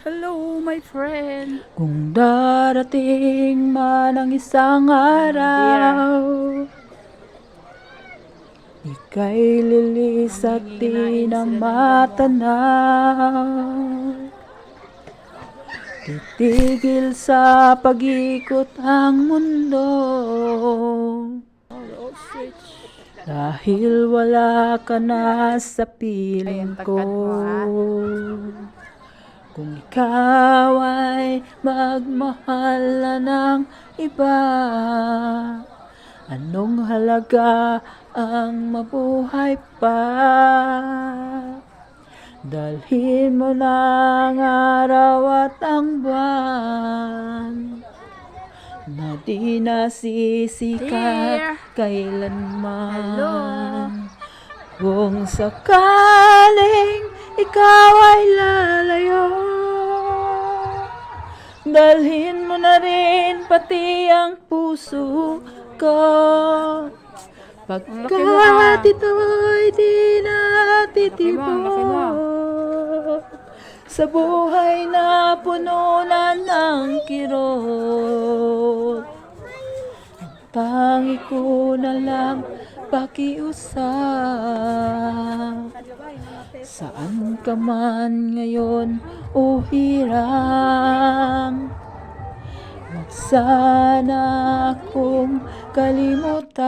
Hello, my friend. Kung darating man ang isang araw, ika'y lilis at di na matanaw. Titigil sa pag-ikot ang mundo, dahil wala ka na sa piling ko. Kung ikaw ay magmahal na ng iba, anong halaga ang mabuhay pa? Dalhin mo na ang araw at ang buwan, na di nasisikat kailanman. Kung sakaling ikaw ay lalayo, dalhin mo na rin pati ang puso ko. Pagkat ito'y di natitibok sa buhay na puno na ng kirot, ang tangi ko na lang pakiusap. Saan ka man ngayon o hirang, huwag sana akong kalimutan.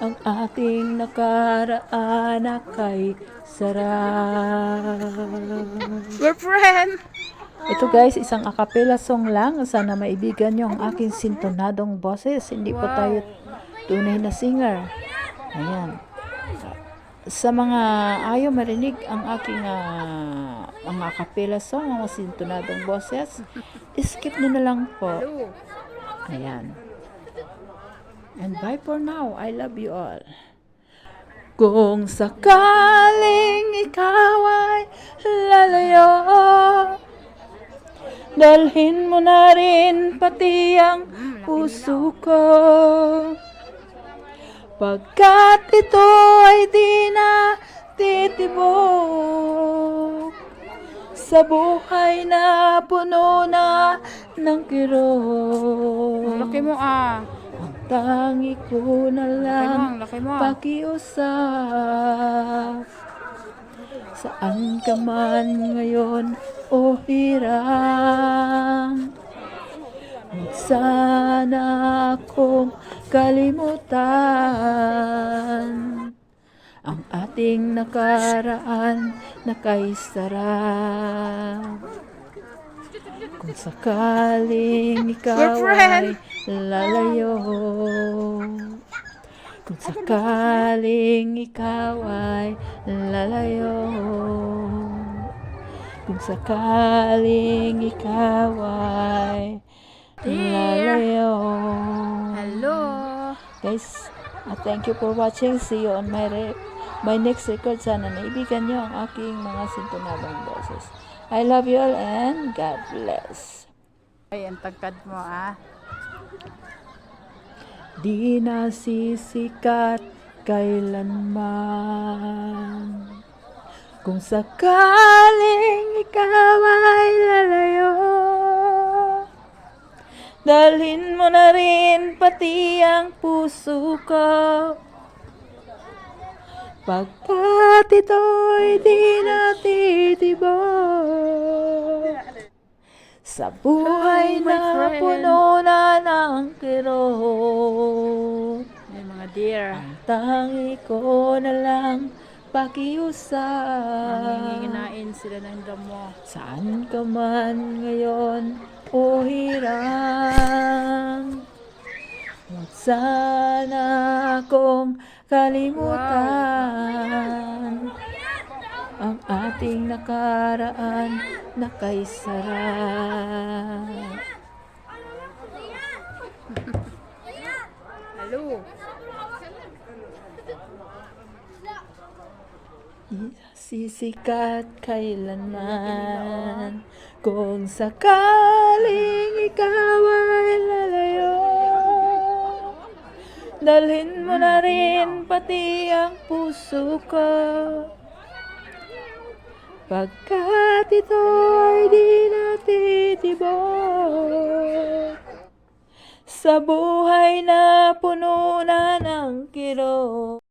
Ang ating nakaraan na kay sarap. We're friend. Ito guys, isang a cappella song lang. Sana maibigan nyo ang aking sintonadong boses. Hindi po tayo tunay na singer. Ayan. Sa mga ayaw marinig ang aking mga a cappella song, mga sintonadong boses, skip nyo na lang po. Ayan. And bye for now. I love you all. Kung sakaling ikaw ay lalayo, dalhin mo na rin pati ang puso ko. Pagkat ito ay di na titibok sa buhay na puno na ng kirot. Laki mo Ang tangi ko na lang Laki mo. pakiusap. Saan ka man ngayon o hirang, huwag sana akong kalimutan. Ang ating nakaraan na kay sarap. Kung sakaling ikaw ay lalayo, kung sakaling ikaw ay lalayo, kung sakaling ikaw ay lalayo. Hello. Guys, thank you for watching. See you on my next record. Sana naibigan nyo ang aking mga sintonadong boses. I love you all and God bless. Ay, ang tagkad mo Di nasisikat kailanman, kung sakaling ikaw ay lalayo, dalhin mo na rin pati ang puso ko. Pagkat ito'y di natitibok sa buhay na puno na ng kirot, May mga deer. ang tangi ko na lang pakiusap. Nanginginain sila ng damo. Saan ka man ngayon o hirang, huwag sana akong kalimutan. Ang ating nakaraan na kay sarap. Hello. Sisikat kailanman, kung sakaling ikaw ay lalayo, dalhin mo na rin pati ang puso ko. Pagkat ito'y di natitibok sa buhay na puno na ng kirot.